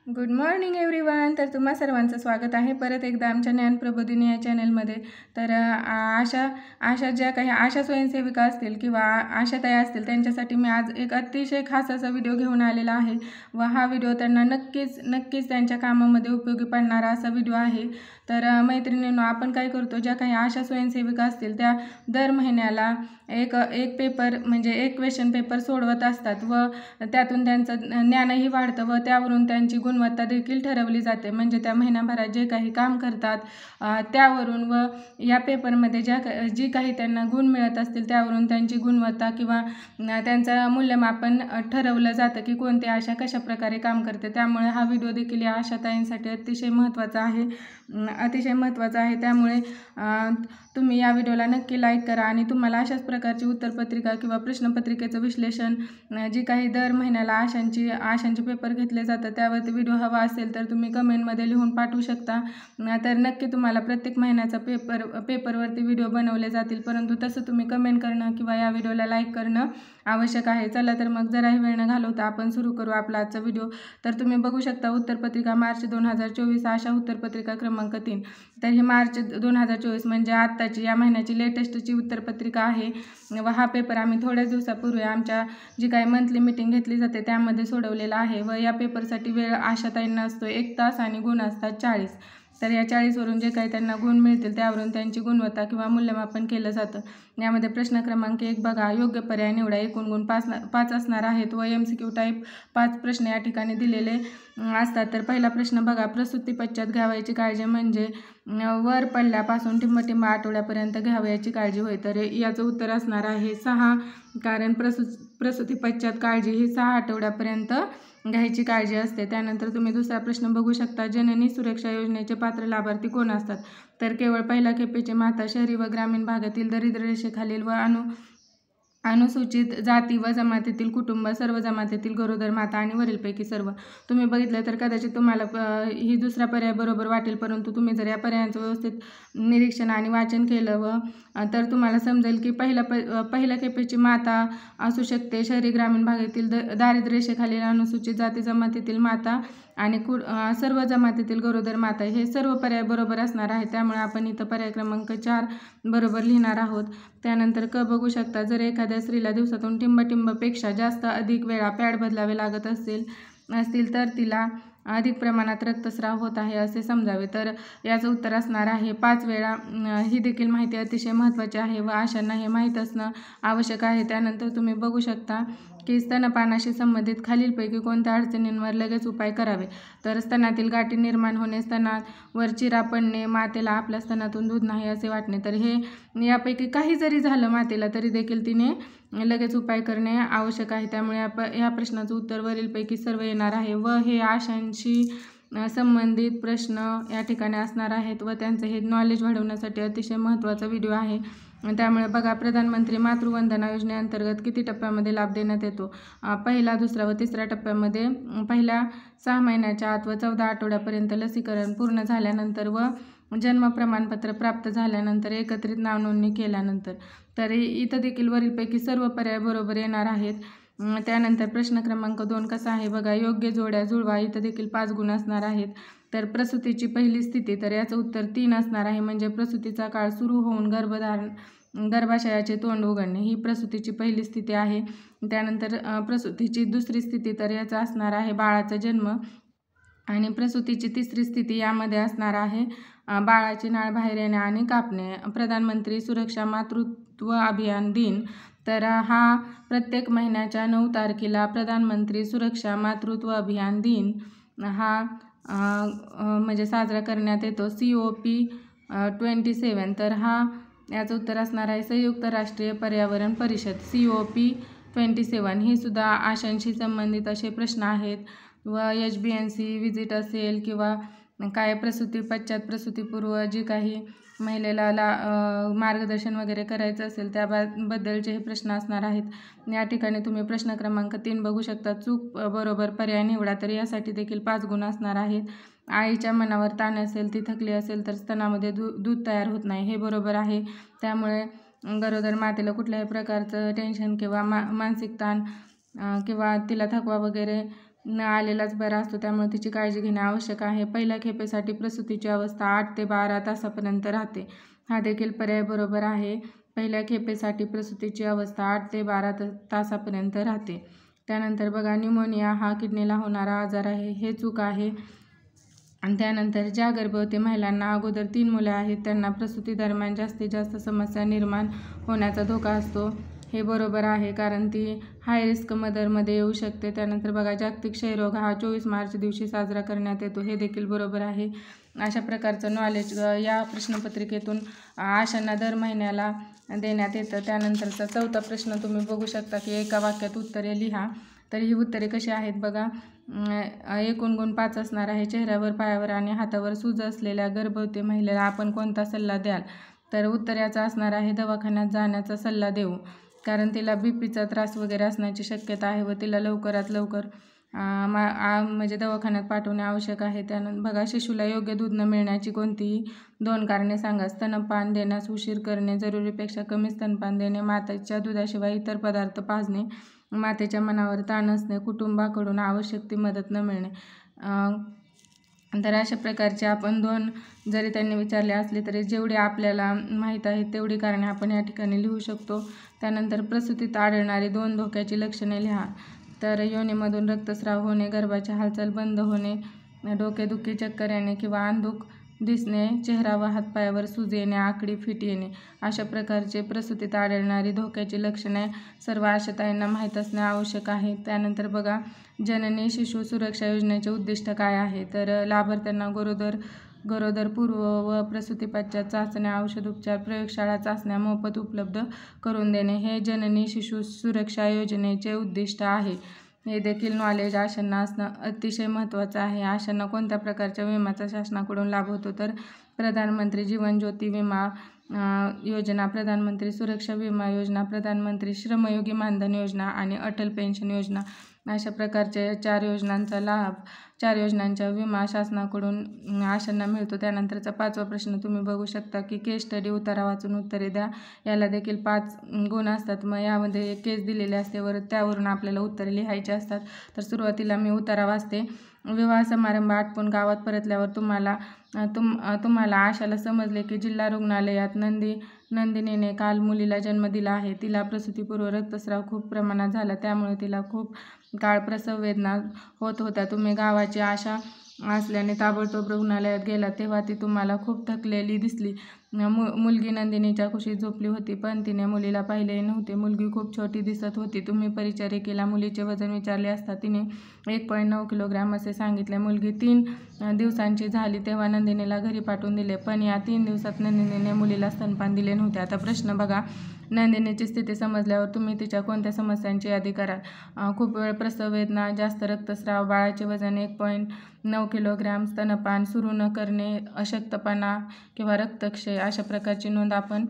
Good morning everyone. तर तुम्हा सर्वांचं स्वागत आहे परत एकदा आमच्या ज्ञानप्रबोधिनी या चॅनलमध्ये. तर आशा ज्या काही आशा स्वयंसेविका असतील किंवा आशाताई असतील त्यांच्यासाठी मी आज एक अतिशय खास असा व्हिडिओ घेऊन आलेला आहे व हा व्हिडिओ त्यांना नक्कीच त्यांच्या कामामध्ये उपयोगी पडणारा असा व्हिडिओ आहे. तर मैत्रिणींनो, आपण काय करतो, ज्या काही आशा स्वयंसेविका असतील त्या दर महिन्याला एक पेपर म्हणजे एक क्वेश्चन पेपर सोडवत असतात व त्यातून त्यांचं ज्ञानही वाढतं व त्यावरून त्यांची गुणवत्ता देखील ठरवली जाते. म्हणजे त्या महिनाभरात जे काही काम करतात त्यावरून व या पेपरमध्ये जी काही त्यांना गुण मिळत असतील त्यावरून त्यांची गुणवत्ता किंवा त्यांचं मूल्यमापन ठरवलं जातं की कोणती आशा कशा प्रकारे काम करते. त्यामुळे हा व्हिडिओ देखील या आशाताईंसाठी अतिशय महत्त्वाचा आहे. त्यामुळे तुम्ही या व्हिडिओला नक्की लाईक करा आणि तुम्हाला अशाच प्रकारची उत्तरपत्रिका किंवा प्रश्नपत्रिकेचं विश्लेषण जी काही दर महिन्याला आशांचे पेपर घेतले जातात त्यावरती व्हिडिओ हवा असेल तर तुम्ही कमेंटमध्ये लिहून पाठवू शकता. तर नक्की तुम्हाला प्रत्येक महिन्याचा पेपरवरती व्हिडिओ बनवले जातील, परंतु तसं तुम्ही कमेंट करणं किंवा या व्हिडिओला लाईक करणं आवश्यक आहे. चला तर मग जराही वेळ न घालवता आपण सुरू करू आपला आजचा व्हिडिओ. तर तुम्ही बघू शकता उत्तरपत्रिका मार्च 2024 आशा उत्तरपत्रिका क्रमांक 3. तर ही मार्च 2024 म्हणजे आत्ताची या महिन्याची लेटेस्टची उत्तरपत्रिका आहे व हा पेपर आम्ही थोड्याच दिवसापूर्वी आमच्या जी काही मंथली मीटिंग घेतली जाते त्यामध्ये सोडवलेला आहे व या पेपरसाठी वेळ आशाताईंना असतो 1 तास आणि गुण असतात 40. तर या 40वरून जे काही त्यांना गुण मिळतील त्यावरून त्यांची गुणवत्ता किंवा मूल्यमापन केलं जातं. यामध्ये प्रश्न क्रमांक 1 बघा, योग्य पर्याय निवडा. एकूण गुण 5 असणार आहेत व MCQ टाईप 5 प्रश्न या ठिकाणी दिलेले असतात. तर पहिला प्रश्न बघा, प्रसूती पश्चात घ्यावयाची काळजी म्हणजे वर पडल्यापासून टिंब आठवड्यापर्यंत घ्यावयाची काळजी होय. तर याचं उत्तर असणार आहे 6, कारण प्रसूती पश्चात काळजी ही 6 आठवड्यापर्यंत घ्यायची काळजी असते. त्यानंतर तुम्ही दुसरा प्रश्न बघू शकता, जननी सुरक्षा योजनेचे पात्र लाभार्थी कोण असतात. तर केवळ पहिल्या खेपेची माता शहरी व ग्रामीण भागातील दारिद्र्य रेषेखालील व अनुसूचित जाती व जमातीतील कुटुंब, सर्व जमातीतील गरोदर माता आणि वरीलपैकी सर्व. तुम्ही बघितलं तर कदाचित तुम्हाला ही दुसरा पर्याय बरोबर वाटेल, परंतु तुम्ही जर या पर्यायांचं व्यवस्थित निरीक्षण आणि वाचन केलं तर तुम्हाला समजेल की पहिल्या खेपेची माता असू शकते शहरी ग्रामीण भागातील दारिद्र्य रेषेखालील अनुसूचित जाती जमातीतील माता आणि सर्व जमातीतील गरोदर माता. हे सर्व पर्याय बरोबर असणार आहे. त्यामुळे आपण इथं पर्याय क्रमांक 4 बरोबर लिहिणार आहोत. त्यानंतर बघू शकता, जर एखाद्या स्त्रीला दिवसातून टिंबपेक्षा जास्त अधिक वेळा पॅड बदलावे लागत असतील तर तिला अधिक प्रमाणात रक्तस्राव होत आहे असे समजावे. तर याचं उत्तर असणार आहे 5 वेळा. ही देखील माहिती अतिशय महत्त्वाची आहे व आशांना हे माहीत असणं आवश्यक आहे. त्यानंतर तुम्ही बघू शकता की स्तनपानाशी संबंधित खालीलपैकी कोणत्या अडचणींवर लगेच उपाय करावे. तर स्तनातील गाठी निर्माण होणे, स्तनावर चिरा पडणे, मातेला आपल्या स्तनातून दूध नाही असे वाटणे. तर हे यापैकी काही जरी झालं मातेला तरी देखील तिने लगेच उपाय करणे आवश्यक आहे. त्यामुळे या प्रश्नाचं उत्तर वरीलपैकी सर्व येणार आहे व हे आशांशी संबंधित प्रश्न या ठिकाणी असणार आहेत व त्यांचं हे नॉलेज वाढवण्यासाठी अतिशय महत्त्वाचा व्हिडिओ आहे. त्यामुळे बघा, प्रधानमंत्री मातृवंदना योजनेअंतर्गत किती टप्प्यामध्ये लाभ देण्यात येतो. पहिला, दुसरा व तिसऱ्या टप्प्यामध्ये पहिल्या 6 महिन्याच्या आत व 14 आठवड्यापर्यंत लसीकरण पूर्ण झाल्यानंतर व जन्म प्रमाणपत्र प्राप्त झाल्यानंतर, एकत्रित नाव नोंदणी केल्यानंतर. तर इथं देखील वरीलपैकी सर्व पर्याय बरोबर येणार आहेत. त्यानंतर प्रश्न क्रमांक 2 कसा आहे बघा, योग्य जोड्या जुळवा. इथं देखील 5 गुण असणार आहेत. तर प्रसूतीची पहिली स्थिती, तर याचं उत्तर 3 असणार आहे. म्हणजे प्रसूतीचा काळ सुरू होऊन गर्भाशयाचे तोंड उघडणे ही प्रसूतीची पहिली स्थिती आहे. त्यानंतर प्रसूतीची दुसरी स्थिती, तर याचं असणार आहे बाळाचा जन्म. आणि प्रसूतीची तिसरी स्थिती यामध्ये असणार आहे बाळाची नाळ बाहेर येणे आणि कापणे. प्रधानमंत्री सुरक्षा मातृत्व अभियान दिन, तर हा प्रत्येक महिन्याच्या 9 तारखेला प्रधानमंत्री सुरक्षा मातृत्व अभियान दिन हा म्हणजे साजरा करण्यात येतो. COP27. तर याचं उत्तर असणार आहे संयुक्त राष्ट्रीय पर्यावरण परिषद COP27. ही सुद्धा आशांशी संबंधित असे प्रश्न आहेत व HBNC विजिट असेल किंवा काय प्रसूती पश्चात प्रसूतीपूर्व जी काही महिलेला मार्गदर्शन वगैरे करायचं असेल त्याबद्दलचे हे प्रश्न असणार आहेत. या ठिकाणी तुम्ही प्रश्न क्रमांक 3 बघू शकता, चूक बरोबर पर्याय निवडा. तर यासाठी देखील 5 गुण असणार आहेत. आईच्या मनावर ताण असेल, ती थकली असेल तर स्तनामध्ये दूध तयार होत नाही, हे बरोबर आहे. त्यामुळे गरोदर मातेला कुठल्याही प्रकारचं टेन्शन किंवा मानसिक ताण किंवा तिला थकवा वगैरे न आलेलाच बरा असतो, त्यामुळे तिची काळजी घेणे आवश्यक आहे. पहिल्या खेपेसाठी प्रसूतीची अवस्था 8 ते 12 तासापर्यंत राहते. हा देखील पर्याय बरोबर आहे. पहिल्या खेपेसाठी प्रसूतीची अवस्था 8 ते 12 तासापर्यंत राहते. त्यानंतर बघा, न्यूमोनिया हा किडनीला होणारा आजार आहे, हे चूक आहे. आणि त्यानंतर ज्या गर्भवती महिलांना अगोदर 3 मुले आहेत त्यांना प्रसूती दरम्यान जास्तीत जास्त समस्या निर्माण होण्याचा धोका असतो, हे बरोबर आहे, कारण ती हाय रिस्क मदरमध्ये येऊ शकते. त्यानंतर बघा, जागतिक क्षयरोग हा 24 मार्च दिवशी साजरा करण्यात येतो, हे देखील बरोबर आहे. अशा प्रकारचं नॉलेज या प्रश्नपत्रिकेतून आशांना दर महिन्याला देण्यात येतं. त्यानंतरचा 4था प्रश्न तुम्ही बघू शकता की एका वाक्यात उत्तरे लिहा. तर ही उत्तरे कशी आहेत बघा. एकूण गुण 5 असणार आहे. चेहऱ्यावर, पायावर आणि हातावर सूज असलेल्या गर्भवती महिलेला आपण कोणता सल्ला द्याल? तर उत्तर याचं असणार आहे दवाखान्यात जाण्याचा सल्ला देऊ, कारण तिला बीपीचा त्रास वगैरे असण्याची शक्यता आहे व तिला लवकरात लवकर म्हणजे दवाखान्यात पाठवणे आवश्यक आहे. त्यानंतर बघा, शिशुला योग्य दूध न मिळण्याची कोणतीही 2 कारणे सांगा. स्तनपान देण्यास उशीर करणे, जरुरीपेक्षा कमी स्तनपान देणे, मातेच्या दुधाशिवाय इतर पदार्थ पाजणे, मातेच्या मनावर ताण असणे, कुटुंबाकडून आवश्यक ती मदत न मिळणे. तर अशा प्रकारचे आपण 2 जरी त्यांनी विचारले असले तरी जेवढे आपल्याला माहीत आहेत तेवढी कारणे आपण या ठिकाणी लिहू शकतो. त्यानंतर प्रसूतीत आढळणारी 2 धोक्याची लक्षणे लिहा. तर योनीमधून रक्तस्राव होणे, गर्भाची हालचाल बंद होणे, डोकेदुखी, चक्कर येणे किंवा अंधुक दिसणे, चेहरा व हातपायावर सूज येणे, आकडी फिट येणे, अशा प्रकारचे प्रसूतीत आढळणारी धोक्याची लक्षणे सर्व आशाताईंना माहीत असणे आवश्यक आहे. त्यानंतर बघा, जननी शिशु सुरक्षा योजनेचे उद्दिष्ट काय आहे? तर लाभार्थ्यांना गरोदरपूर्व व प्रसूतीपश्चात चाचण्या, औषधोपचार, प्रयोगशाळा चाचण्या मोफत उपलब्ध करून देणे, हे जननी शिशु सुरक्षा योजनेचे उद्दिष्ट आहे. हे देखील नॉलेज आशांना असणं अतिशय महत्त्वाचं आहे. आशांना कोणत्या प्रकारच्या विम्याचा शासनाकडून लाभ होतो? तर प्रधानमंत्री जीवन ज्योती विमा योजना, प्रधानमंत्री सुरक्षा विमा योजना, प्रधानमंत्री श्रमयोगी मानधन योजना आणि अटल पेन्शन योजना, अशा प्रकारचे 4 योजनांचा लाभ, 4 योजनांचा विमा शासनाकडून आशांना मिळतो. त्यानंतरचा 5वा प्रश्न तुम्ही बघू शकता की केस स्टडी, उतारा वाचून उत्तरे द्या. याला देखील 5 गुण असतात. मग यामध्ये केस दिलेले असते वर त्यावरून आपल्याला उत्तरे लिहायची असतात. तर सुरुवातीला मी उतारा वाचते. विवाह समारंभ आटपून गावात परतल्यावर तुम्हाला आशाला समजले की जिल्हा रुग्णालयात नंदिनीने काल मुलीला जन्म दिला आहे. तिला प्रसूतीपूर्व रक्तस्राव खूप प्रमाणात झाला, त्यामुळे तिला खूप काळ प्रसव वेदना होत होत्या. तुम्ही गावाची आशा असल्याने ताबडतोब रुग्णालयात गेला तेव्हा ती तुम्हाला खूप थकलेली दिसली. मुलगी नंदिनीच्या कुशीत झोपली होती, पण तिने मुलीला पाहिलेही नव्हते. मुलगी खूप छोटी दिसत होती. तुम्ही परिचारिकेला मुलीचे वजन विचारले असता तिने 1.9 किलोग्रॅम असे सांगितले. मुलगी 3 दिवसांची झाली तेव्हा नंदिनीला घरी पाठवून दिले, पण या 3 दिवसात नंदिनीने मुलीला स्तनपान दिले नव्हते. आता प्रश्न बघा, नंदिनीची स्थिती समजल्यावर तुम्ही तिच्या कोणत्या समस्यांची यादी कराल? खूप वेळ प्रसव वेदना, जास्त रक्तस्राव, बाळाचे वजन 1.9 किलोग्रॅम, स्तनपान सुरू न करणे, अशक्तपणा किंवा रक्तक्षय, अशा प्रकारची नोंद आपण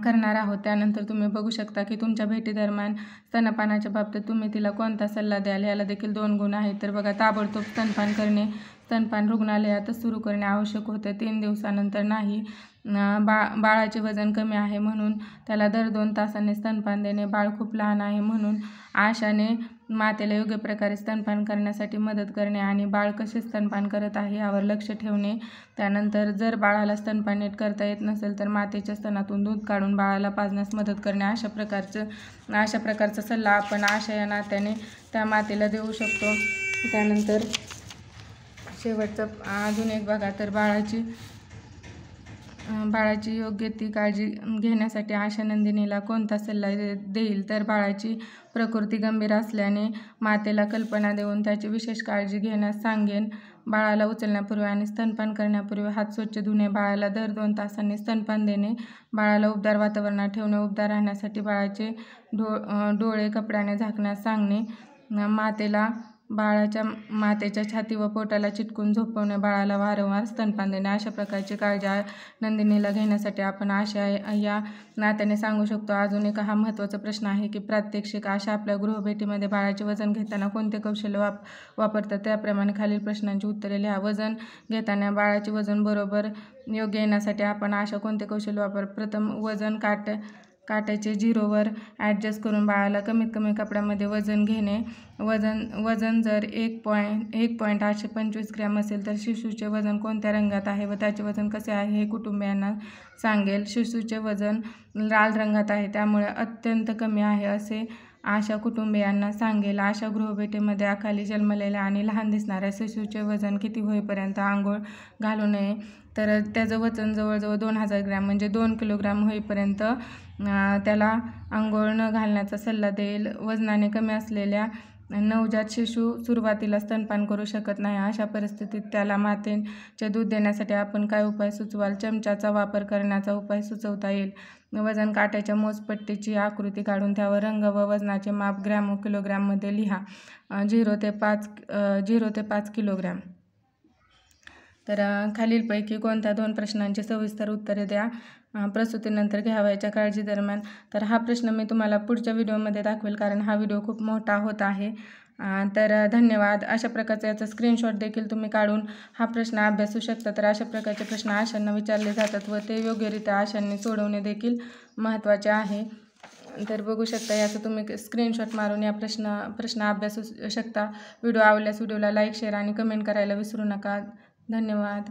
करणार आहोत. त्यानंतर तुम्ही बघू शकता की तुमच्या भेटीदरम्यान स्तनपानाच्या बाबतीत तुम्ही तिला कोणता सल्ला द्याल? याला देखील 2 गुण आहेत. तर बघा, ताबडतोब स्तनपान करणे, स्तनपान रुग्णालयातच सुरू करणे आवश्यक होते, 3 दिवसानंतर नाही. बाळाचे वजन कमी आहे म्हणून त्याला दर 2 तासांनी स्तनपान देणे, बाळ खूप लहान आहे म्हणून आशाने मातेला योग्य प्रकारे स्तनपान करण्यासाठी मदत करणे आणि बाळ कसे स्तनपान करत आहे यावर लक्ष ठेवणे. त्यानंतर जर बाळाला स्तनपान नीट करता येत नसेल तर मातेच्या स्तनातून दूध काढून बाळाला पाजण्यास मदत करणे, अशा प्रकारचा सल्ला आपण आशा या नात्याने त्या मातेला देऊ शकतो. त्यानंतर शेवटचं अजून एक बघा, तर बाळाची योग्य ती काळजी घेण्यासाठी आशा नंदिनीला कोणता सल्ला देईल? तर बाळाची प्रकृती गंभीर असल्याने मातेला कल्पना देऊन त्याची विशेष काळजी घेण्यास सांगेन. बाळाला उचलण्यापूर्वी आणि स्तनपान करण्यापूर्वी हात स्वच्छ धुणे, बाळाला दर 2 तासांनी स्तनपान देणे, बाळाला उबदार वातावरणात ठेवणे, उबदार राहण्यासाठी बाळाचे डोळे कपड्याने झाकण्यास सांगणे, मातेच्या छाती व पोटाला चिटकून झोपवणे, बाळाला वारंवार स्तनपान देणे, अशा प्रकारची काळजी नंदिनीला घेण्यासाठी आपण आशा या नात्याने सांगू शकतो. अजून एक हा महत्त्वाचा प्रश्न आहे की प्रात्यक्षिक. आशा आपल्या गृहभेटीमध्ये बाळाचे वजन घेताना कोणते कौशल्य वापरतात? त्याप्रमाणे खालील प्रश्नांची उत्तरे लिहा. वजन घेताना बाळाचे वजन बरोबर योग्य येण्यासाठी आपण आशा कोणते कौशल्य प्रथम वजन काट्याचे 0वर ॲडजस्ट करून बाळाला कमीत कमी कपड्यामध्ये वजन घेणे. वजन जर 1.825 ग्रॅम असेल तर शिशूचे वजन कोणत्या रंगात आहे व त्याचे वजन कसे आहे हे कुटुंबियांना सांगेल. शिशूचे वजन लाल रंगात आहे त्यामुळे अत्यंत कमी आहे असे आशा कुटुंबियांना सांगेल. आशा गृहभेटीमध्ये अखाली जन्मलेल्या आणि लहान दिसणाऱ्या शिशूचे वजन किती होईपर्यंत आंघोळ घालू नये, तर त्याचं वजन जवळजवळ 2000 ग्रॅम म्हणजे 2 किलोग्राम होईपर्यंत त्याला आंघोळ न घालण्याचा सल्ला देईल. वजनाने कमी असलेल्या नवजात शिशू सुरुवातीला स्तनपान करू शकत नाही. अशा परिस्थितीत त्याला मातेचे दूध देण्यासाठी आपण काय उपाय सुचवाल? चमच्याचा वापर करण्याचा उपाय सुचवता येईल. वजन काट्याच्या मोजपट्टीची आकृती काढून त्यावर रंग व वजनाचे माप ग्रॅम व किलोग्राममध्ये लिहा. 0 ते 5 किलोग्रॅम. तर खालीलपैकी कोणत्या 2 प्रश्नांची सविस्तर उत्तरे द्या प्रसूतीनंतर घ्यावयाच्या काळजी दरम्यान. तर हा प्रश्न मी तुम्हाला पुढच्या व्हिडिओमध्ये दाखवेल कारण हा व्हिडिओ खूप मोठा होत आहे. तर धन्यवाद. अशा प्रकारचा याचा स्क्रीनशॉट देखील तुम्ही काढून हा प्रश्न अभ्यासू शकता. तर अशा प्रकारचे प्रश्न आशांना विचारले जातात व ते योग्यरित्या आशांनी सोडवणे देखील महत्त्वाचे आहे. तर बघू शकता याचं तुम्ही स्क्रीनशॉट मारून या प्रश्न अभ्यासू शकता. व्हिडिओ आवडल्यास व्हिडिओला लाईक, शेअर आणि कमेंट करायला विसरू नका. धन्यवाद.